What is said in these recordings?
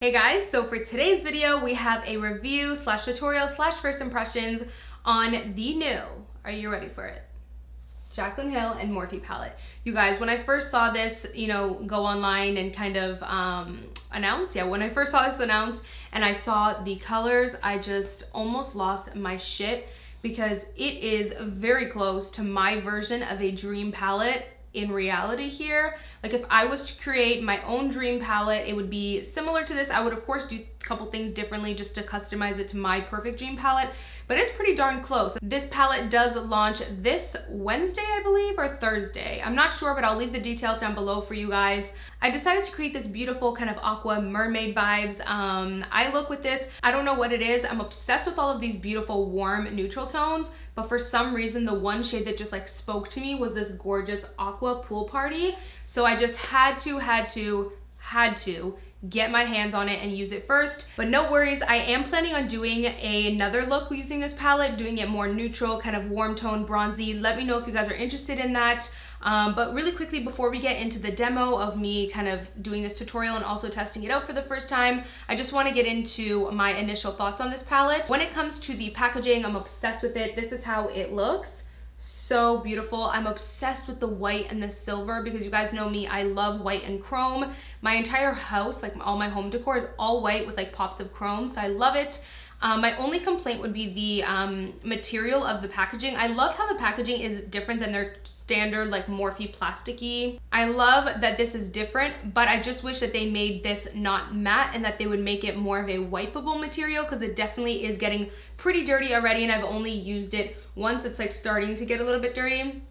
Hey guys, so for today's video, we have a review slash tutorial slash first impressions on the new, are you ready for it? Jaclyn Hill and Morphe palette. You guys, when I first saw this, go online and kind of when I first saw this announced and I saw the colors, I just almost lost my shit because it is very close to my version of a dream palette in reality here. Like if I was to create my own dream palette, it would be similar to this. I would of course do a couple things differently just to customize it to my perfect dream palette, but it's pretty darn close. This palette does launch this Wednesday, I believe, or Thursday. I'm not sure, but I'll leave the details down below for you guys. I decided to create this beautiful kind of aqua mermaid vibes. I look with this, I don't know what it is. I'm obsessed with all of these beautiful warm neutral tones, but for some reason, the one shade that just like spoke to me was this gorgeous aqua pool party. So I just had to get my hands on it and use it first. But no worries, I am planning on doing another look using this palette, doing it more neutral, kind of warm tone, bronzy. Let me know if you guys are interested in that. But really quickly, before we get into the demo of me kind of doing this tutorial and also testing it out for the first time, I just want to get into my initial thoughts on this palette. When it comes to the packaging, I'm obsessed with it. This is how it looks. So beautiful. I'm obsessed with the white and the silver because you guys know me, I love white and chrome. My entire house, like all my home decor, is all white with like pops of chrome, so I love it. My only complaint would be the material of the packaging. I love how the packaging is different than their standard like Morphe plasticky. I love that this is different, but I just wish that they made this not matte and that they would make it more of a wipeable material because it definitely is getting pretty dirty already and I've only used it once. It's like starting to get a little bit dirty.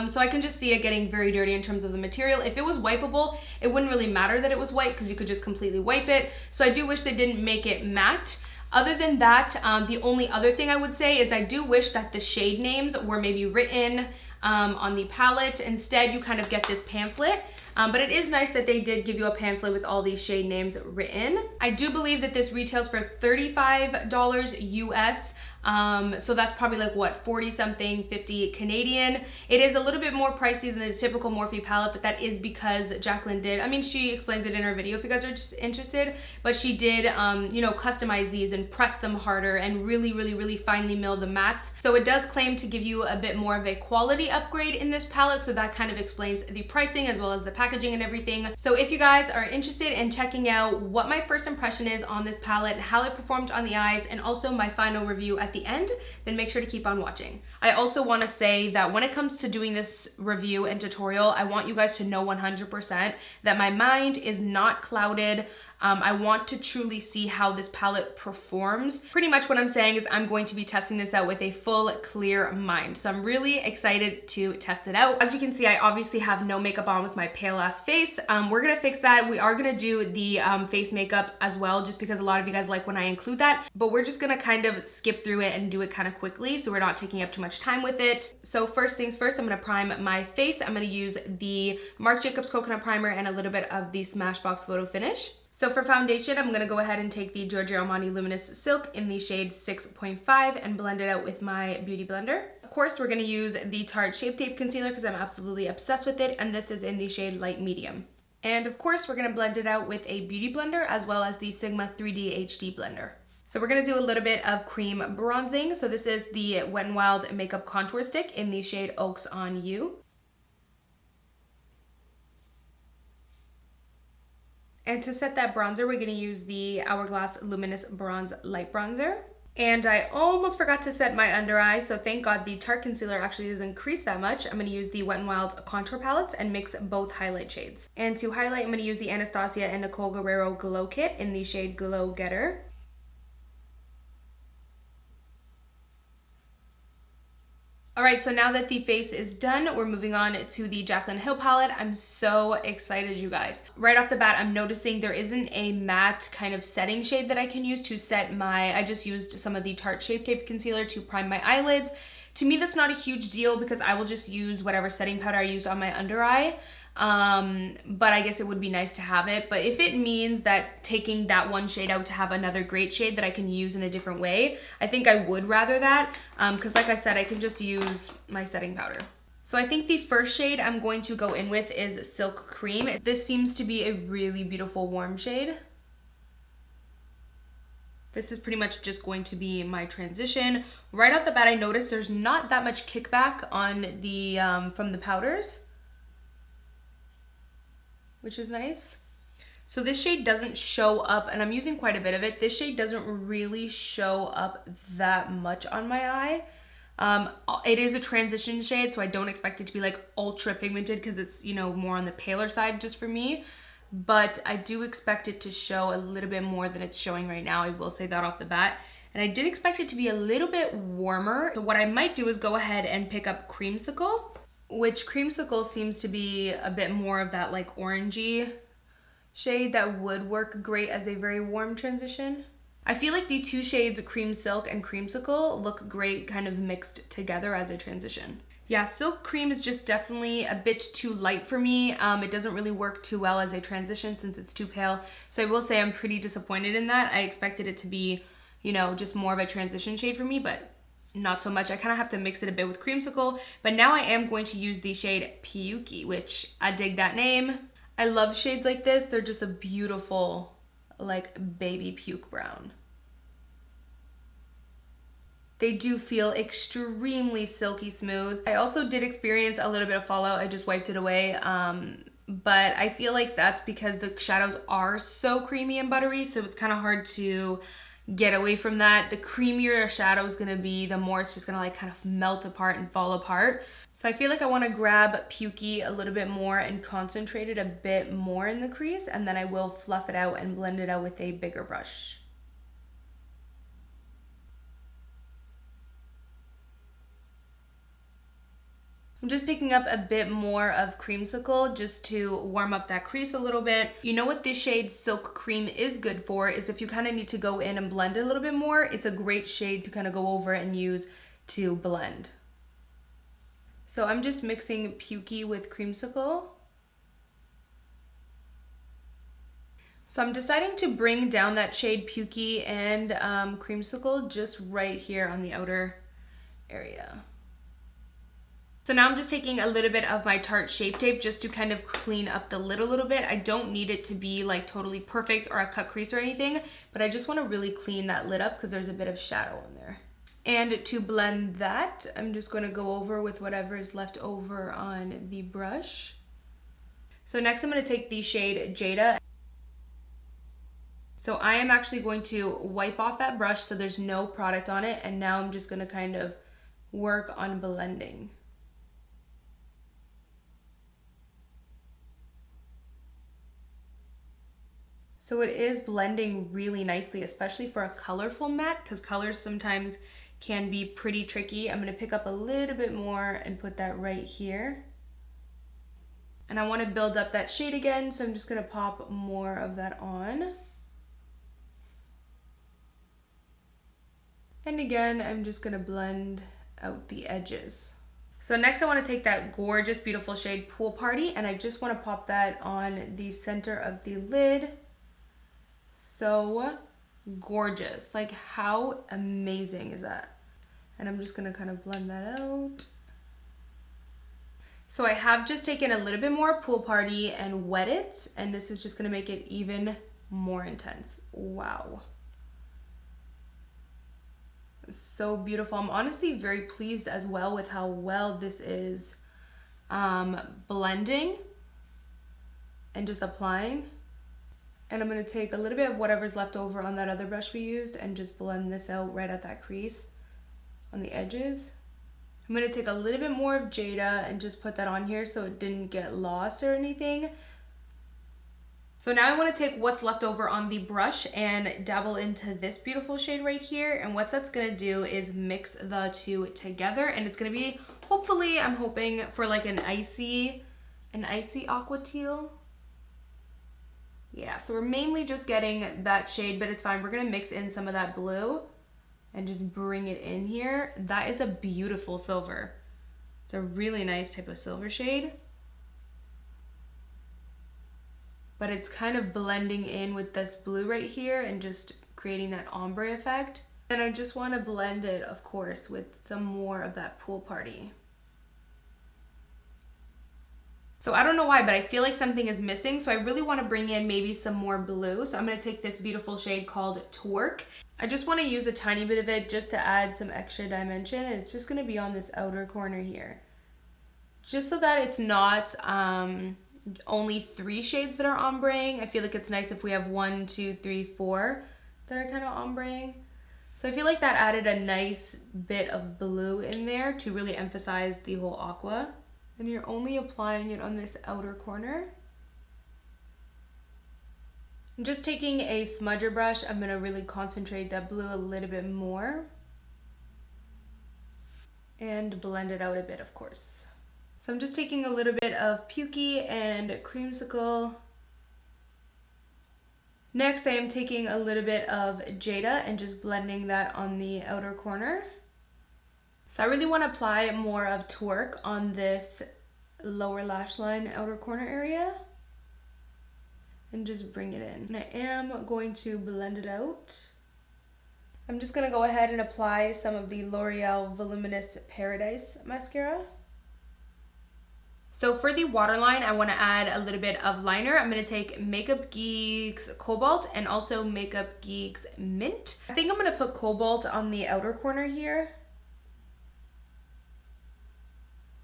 So I can just see it getting very dirty in terms of the material. If it was wipeable, it wouldn't really matter that it was white because you could just completely wipe it. So I do wish they didn't make it matte. Other than that, the only other thing I would say is I do wish that the shade names were maybe written on the palette. Instead, you kind of get this pamphlet. But it is nice that they did give you a pamphlet with all these shade names written. I do believe that this retails for $35 US. So that's probably like what, 40 something, 50 Canadian. It is a little bit more pricey than the typical Morphe palette, but that is because Jaclyn did, I mean, she explains it in her video if you guys are just interested, but she did, customize these and press them harder and really finely mill the mattes. So it does claim to give you a bit more of a quality upgrade in this palette. So that kind of explains the pricing as well as the packaging and everything. So if you guys are interested in checking out what my first impression is on this palette, how it performed on the eyes, and also my final review at the end, then make sure to keep on watching. I also want to say that when it comes to doing this review and tutorial, I want you guys to know 100% that my mind is not clouded. I want to truly see how this palette performs. Pretty much what I'm saying is I'm going to be testing this out with a full clear mind. So I'm really excited to test it out. As you can see, I obviously have no makeup on with my pale ass face. We're gonna fix that. We are gonna do the face makeup as well, just because a lot of you guys like when I include that, but we're just gonna kind of skip through it and do it kind of quickly so we're not taking up too much time with it. So first things first, I'm gonna prime my face. I'm gonna use the Marc Jacobs Coconut Primer and a little bit of the Smashbox Photo Finish. So for foundation, I'm gonna go ahead and take the Giorgio Armani Luminous Silk in the shade 6.5 and blend it out with my Beauty Blender. Of course, we're gonna use the Tarte Shape Tape Concealer because I'm absolutely obsessed with it, and this is in the shade Light Medium. And of course, we're gonna blend it out with a Beauty Blender as well as the Sigma 3D HD Blender. So we're gonna do a little bit of cream bronzing. So this is the Wet n Wild Makeup Contour Stick in the shade Oaks on You. And to set that bronzer, we're gonna use the Hourglass Luminous Bronze Light Bronzer. And I almost forgot to set my under eye, so thank God the Tarte concealer actually doesn't crease that much. I'm gonna use the Wet n Wild contour palettes and mix both highlight shades. And to highlight, I'm gonna use the Anastasia and Nicole Guerriero Glow Kit in the shade Glow Getter. All right, so now that the face is done, we're moving on to the Jaclyn Hill palette. I'm so excited, you guys. Right off the bat, I'm noticing there isn't a matte kind of setting shade that I can use to set I just used some of the Tarte Shape Tape Concealer to prime my eyelids. To me, that's not a huge deal because I will just use whatever setting powder I used on my under eye. But I guess it would be nice to have it. But if it means that taking that one shade out to have another great shade that I can use in a different way, I think I would rather that, because like I said, I can just use my setting powder. So I think the first shade I'm going to go in with is Silk Cream. This seems to be a really beautiful warm shade. This is pretty much just going to be my transition. Right off the bat, I noticed there's not that much kickback on the from the powders, which is nice. So this shade doesn't show up, and I'm using quite a bit of it. This shade doesn't really show up that much on my eye. It is a transition shade, so I don't expect it to be like ultra pigmented because it's, you know, more on the paler side just for me. But I do expect it to show a little bit more than it's showing right now. I will say that off the bat. And I did expect it to be a little bit warmer. So what I might do is go ahead and pick up Creamsicle, which Creamsicle seems to be a bit more of that like orangey shade that would work great as a very warm transition. I feel like the two shades Cream Silk and Creamsicle look great kind of mixed together as a transition. Yeah, Silk Cream is just definitely a bit too light for me. It doesn't really work too well as a transition since it's too pale. So I will say I'm pretty disappointed in that. I expected it to be, you know, just more of a transition shade for me, but not so much. I kind of have to mix it a bit with Creamsicle. But now I am going to use the shade Pukey, which I dig that name. I love shades like this. They're just a beautiful, like, baby puke brown. They do feel extremely silky smooth. I also did experience a little bit of fallout. I just wiped it away. But I feel like that's because the shadows are so creamy and buttery, so it's kind of hard to get away from that. The creamier a shadow is gonna be, the more it's just gonna like kind of melt apart and fall apart. So I feel like I wanna grab Pukey a little bit more and concentrate it a bit more in the crease, and then I will fluff it out and blend it out with a bigger brush. I'm just picking up a bit more of Creamsicle just to warm up that crease a little bit. You know what this shade Silk Cream is good for is if you kind of need to go in and blend it a little bit more, it's a great shade to kind of go over and use to blend. So I'm just mixing Pukey with Creamsicle. So I'm deciding to bring down that shade Pukey and Creamsicle just right here on the outer area. So now I'm just taking a little bit of my Tarte Shape Tape just to kind of clean up the lid a little bit. I don't need it to be like totally perfect or a cut crease or anything, but I just want to really clean that lid up because there's a bit of shadow in there. And to blend that, I'm just going to go over with whatever is left over on the brush. So next I'm going to take the shade Jada. So I am actually going to wipe off that brush so there's no product on it, and now I'm just going to kind of work on blending. So it is blending really nicely, especially for a colorful matte, because colors sometimes can be pretty tricky. I'm going to pick up a little bit more and put that right here. And I want to build up that shade again, so I'm just going to pop more of that on. And again, I'm just going to blend out the edges. So next I want to take that gorgeous, beautiful shade Pool Party, and I just want to pop that on the center of the lid. So gorgeous. Like, how amazing is that? And I'm just gonna kind of blend that out. So I have just taken a little bit more Pool Party and wet it, and this is just gonna make it even more intense. Wow. So beautiful. I'm honestly very pleased as well with how well this is blending and just applying. And I'm going to take a little bit of whatever's left over on that other brush we used and just blend this out right at that crease on the edges. I'm going to take a little bit more of Jada and just put that on here so it didn't get lost or anything. So now I want to take what's left over on the brush and dabble into this beautiful shade right here. And what that's going to do is mix the two together. And it's going to be, hopefully, I'm hoping for like an icy aqua teal. Yeah, so we're mainly just getting that shade, but it's fine. We're gonna mix in some of that blue and just bring it in here. That is a beautiful silver. It's a really nice type of silver shade. But it's kind of blending in with this blue right here and just creating that ombre effect. And I just wanna blend it, of course, with some more of that Pool Party. So I don't know why, but I feel like something is missing. So I really want to bring in maybe some more blue. So I'm going to take this beautiful shade called Twerk. I just want to use a tiny bit of it just to add some extra dimension. And it's just going to be on this outer corner here. Just so that it's not only 3 shades that are ombreing. I feel like it's nice if we have 1, 2, 3, 4 that are kind of ombreing. So I feel like that added a nice bit of blue in there to really emphasize the whole aqua. And you're only applying it on this outer corner. I'm just taking a smudger brush. I'm going to really concentrate that blue a little bit more. And blend it out a bit, of course. So I'm just taking a little bit of Pukey and Creamsicle. Next, I am taking a little bit of Jada and just blending that on the outer corner. So I really want to apply more of Twerk on this lower lash line outer corner area. And just bring it in. And I am going to blend it out. I'm just going to go ahead and apply some of the L'Oreal Voluminous Paradise mascara. So for the waterline, I want to add a little bit of liner. I'm going to take Makeup Geek's Cobalt and also Makeup Geek's Mint. I think I'm going to put Cobalt on the outer corner here.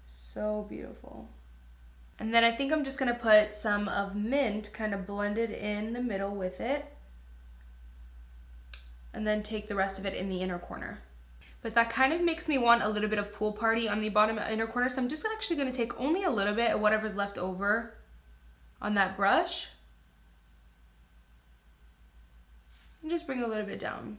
So beautiful. And then I think I'm just going to put some of Mint kind of blended in the middle with it. And then take the rest of it in the inner corner. But that kind of makes me want a little bit of Pool Party on the bottom inner corner. So I'm just actually going to take only a little bit of whatever's left over on that brush. And just bring a little bit down.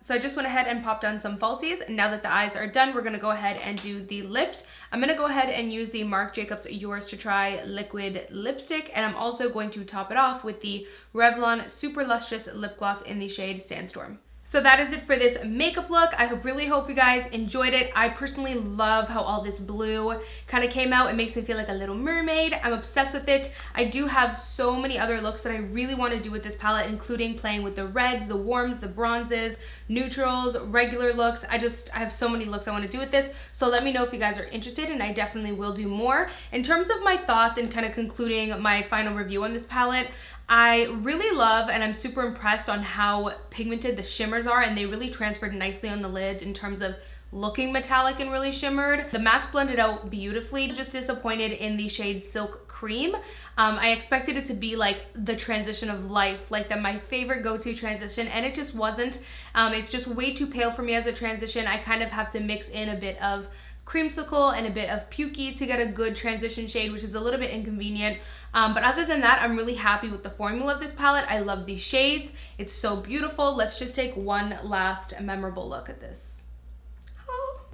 So I just went ahead and popped on some falsies. And now that the eyes are done, we're going to go ahead and do the lips. I'm going to go ahead and use the Marc Jacobs Yours to Try liquid lipstick. And I'm also going to top it off with the Revlon Super Lustrous Lip Gloss in the shade Sandstorm. So that is it for this makeup look. I really hope you guys enjoyed it. I personally love how all this blue kind of came out. It makes me feel like a little mermaid. I'm obsessed with it. I do have so many other looks that I really want to do with this palette, including playing with the reds, the warms, the bronzes, neutrals, regular looks. I have so many looks I want to do with this. So let me know if you guys are interested, and I definitely will do more. In terms of my thoughts and kind of concluding my final review on this palette, I really love and I'm super impressed on how pigmented the shimmers are, and they really transferred nicely on the lid in terms of looking metallic and really shimmered. The mattes blended out beautifully. Just disappointed in the shade Silk Cream. I expected it to be like the transition of life, like my favorite go-to transition, and it just wasn't. It's just way too pale for me as a transition. I kind of have to mix in a bit of Creamsicle and a bit of Pukey to get a good transition shade, which is a little bit inconvenient. But other than that, I'm really happy with the formula of this palette. I love these shades. It's so beautiful. Let's just take one last memorable look at this.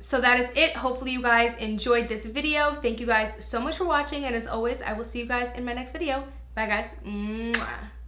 So that is it. Hopefully you guys enjoyed this video. Thank you guys so much for watching, and as always, I will see you guys in my next video. Bye guys. Mwah.